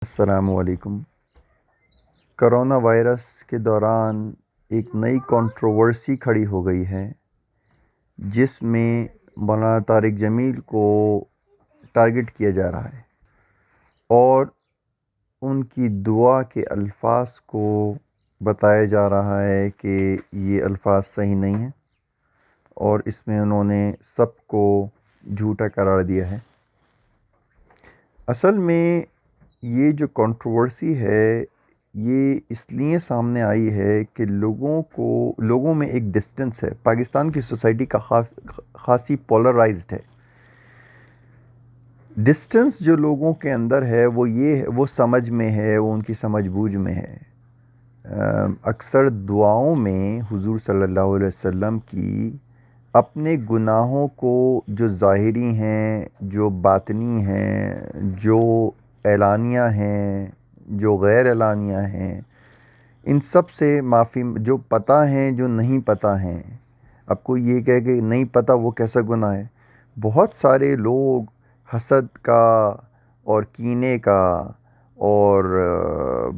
السلام علیکم۔ Corona virus کے دوران ایک نئی کنٹروورسی کھڑی ہو گئی ہے جس میں مولانا طارق جمیل کو ٹارگٹ کیا جا رہا ہے اور ان کی دعا کے الفاظ کو بتایا جا رہا ہے کہ یہ الفاظ صحیح نہیں ہیں اور اس میں انہوں نے سب کو جھوٹا قرار دیا ہے۔ اصل میں یہ جو کنٹروورسی ہے یہ اس لیے سامنے آئی ہے کہ لوگوں میں ایک ڈسٹنس ہے۔ پاکستان کی سوسائٹی کا خاصی پولرائزڈ ہے۔ ڈسٹنس جو لوگوں کے اندر ہے وہ سمجھ میں ہے، وہ ان کی سمجھ بوجھ میں ہے۔ اکثر دعاؤں میں حضور صلی اللہ علیہ وسلم کی اپنے گناہوں کو جو ظاہری ہیں، جو باطنی ہیں، جو اعلانیہ ہیں، جو غیر اعلانیہ ہیں، ان سب سے معافی، جو پتہ ہیں جو نہیں پتہ ہیں۔ اب کوئی یہ کہے کہ نہیں پتہ وہ کیسا گناہ ہے؟ بہت سارے لوگ حسد کا اور کینے کا اور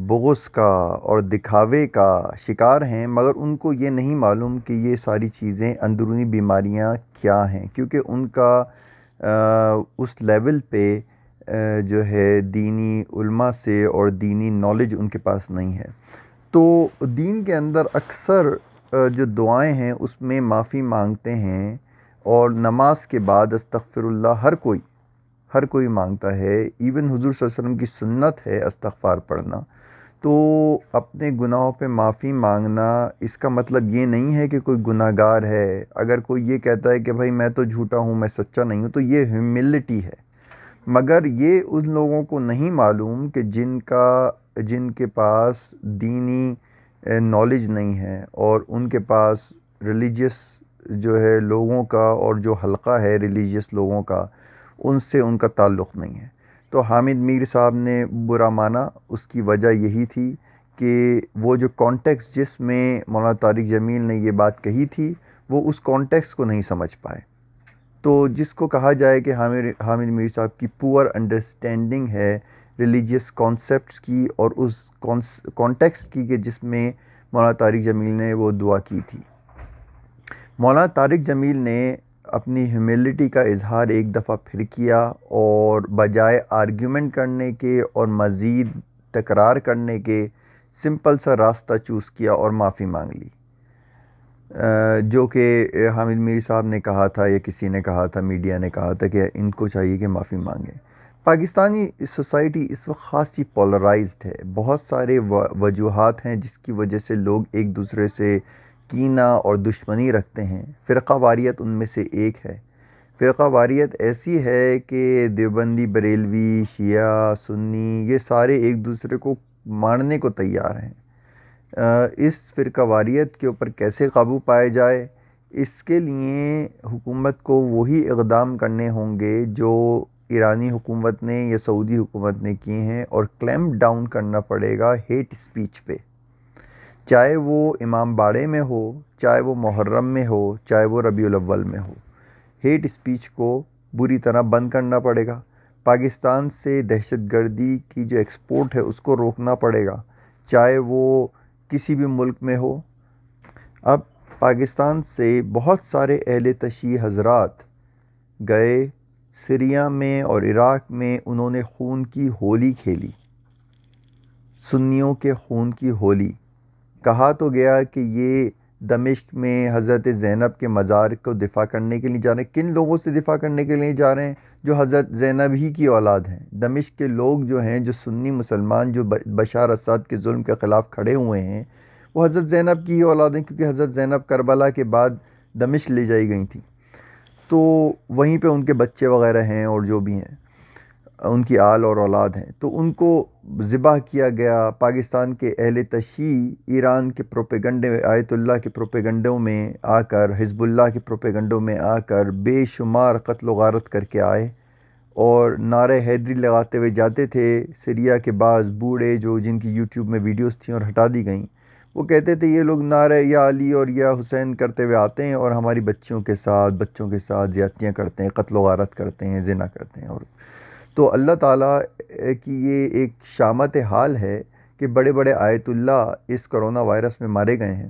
بغض کا اور دکھاوے کا شکار ہیں، مگر ان کو یہ نہیں معلوم کہ یہ ساری چیزیں اندرونی بیماریاں کیا ہیں، کیونکہ ان کا اس لیول پہ جو ہے دینی علماء سے اور دینی نالج ان کے پاس نہیں ہے۔ تو دین کے اندر اکثر جو دعائیں ہیں اس میں معافی مانگتے ہیں، اور نماز کے بعد استغفر اللہ ہر کوئی مانگتا ہے۔ ایون حضور صلی اللہ علیہ وسلم کی سنت ہے استغفار پڑھنا۔ تو اپنے گناہوں پہ معافی مانگنا اس کا مطلب یہ نہیں ہے کہ کوئی گناہ گار ہے۔ اگر کوئی یہ کہتا ہے کہ بھائی میں تو جھوٹا ہوں، میں سچا نہیں ہوں، تو یہ ہیوملٹی ہے۔ مگر یہ ان لوگوں کو نہیں معلوم کہ جن کے پاس دینی نالج نہیں ہے اور ان کے پاس ریلیجیس جو ہے لوگوں کا، اور جو حلقہ ہے ریلیجیس لوگوں کا، ان سے ان کا تعلق نہیں ہے۔ تو حامد میر صاحب نے برا مانا، اس کی وجہ یہی تھی کہ وہ جو کانٹیکس جس میں مولانا طارق جمیل نے یہ بات کہی تھی، وہ اس کانٹیکس کو نہیں سمجھ پائے۔ تو جس کو کہا جائے کہ حامد میر صاحب کی پور انڈرسٹینڈنگ ہے ریلیجیس کانسیپٹس کی اور اس کانٹیکسٹ کی کہ جس میں مولانا طارق جمیل نے وہ دعا کی تھی۔ مولانا طارق جمیل نے اپنی ہیوملٹی کا اظہار ایک دفعہ پھر کیا، اور بجائے آرگیومنٹ کرنے کے اور مزید تکرار کرنے کے سمپل سا راستہ چوز کیا اور معافی مانگ لی، جو کہ حامد میر صاحب نے کہا تھا یا کسی نے کہا تھا، میڈیا نے کہا تھا کہ ان کو چاہیے کہ معافی مانگیں۔ پاکستانی سوسائٹی اس وقت خاصی پولرائزڈ ہے۔ بہت سارے وجوہات ہیں جس کی وجہ سے لوگ ایک دوسرے سے کینہ اور دشمنی رکھتے ہیں۔ فرقہ واریت ان میں سے ایک ہے۔ فرقہ واریت ایسی ہے کہ دیوبندی، بریلوی، شیعہ، سنی، یہ سارے ایک دوسرے کو مارنے کو تیار ہیں۔ اس فرقہ واریت کے اوپر کیسے قابو پائے جائے، اس کے لیے حکومت کو وہی اقدام کرنے ہوں گے جو ایرانی حکومت نے یا سعودی حکومت نے کیے ہیں، اور کلیمپ ڈاؤن کرنا پڑے گا ہیٹ سپیچ پہ، چاہے وہ امام باڑے میں ہو، چاہے وہ محرم میں ہو، چاہے وہ ربیع الاول میں ہو۔ ہیٹ سپیچ کو بری طرح بند کرنا پڑے گا۔ پاکستان سے دہشت گردی کی جو ایکسپورٹ ہے اس کو روکنا پڑے گا، چاہے وہ کسی بھی ملک میں ہو۔ اب پاکستان سے بہت سارے اہل تشیع حضرات گئے سیریا میں اور عراق میں، انہوں نے خون کی ہولی کھیلی، سنیوں کے خون کی ہولی۔ کہا تو گیا کہ یہ دمشق میں حضرت زینب کے مزار کو دفاع کرنے کے لیے جا رہے ہیں۔ کن لوگوں سے دفاع کرنے کے لیے جا رہے ہیں؟ جو حضرت زینب ہی کی اولاد ہیں۔ دمشق کے لوگ جو ہیں، جو سنی مسلمان جو بشار اسد کے ظلم کے خلاف کھڑے ہوئے ہیں، وہ حضرت زینب کی ہی اولاد ہیں، کیونکہ حضرت زینب کربلا کے بعد دمشق لے جائی گئی تھیں، تو وہیں پہ ان کے بچے وغیرہ ہیں اور جو بھی ہیں ان کی آل اور اولاد ہیں، تو ان کو ذبح کیا گیا۔ پاکستان کے اہل تشیع ایران کے پروپیگنڈے، آیت اللہ کے پروپیگنڈوں میں آ کر، حزب اللہ کے پروپیگنڈوں میں آ کر بے شمار قتل و غارت کر کے آئے، اور نعرہ حیدری لگاتے ہوئے جاتے تھے۔ سیریا کے بعض بوڑھے جو جن کی یوٹیوب میں ویڈیوز تھیں اور ہٹا دی گئیں، وہ کہتے تھے یہ لوگ نعرہ یا علی اور یا حسین کرتے ہوئے آتے ہیں اور ہماری بچوں کے ساتھ زیادتیاں کرتے ہیں، قتل و غارت کرتے ہیں، زنا کرتے ہیں۔ اور تو اللہ تعالیٰ کی یہ ایک شامت حال ہے کہ بڑے بڑے آیت اللہ اس کرونا وائرس میں مارے گئے ہیں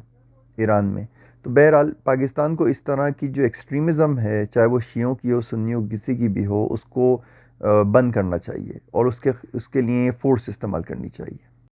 ایران میں. تو بہرحال پاکستان کو اس طرح کی جو ایکسٹریمزم ہے، چاہے وہ شیعوں کی ہو، سنیوں کسی کی بھی ہو، اس کو بند کرنا چاہیے اور اس کے لیے فورس استعمال کرنی چاہیے.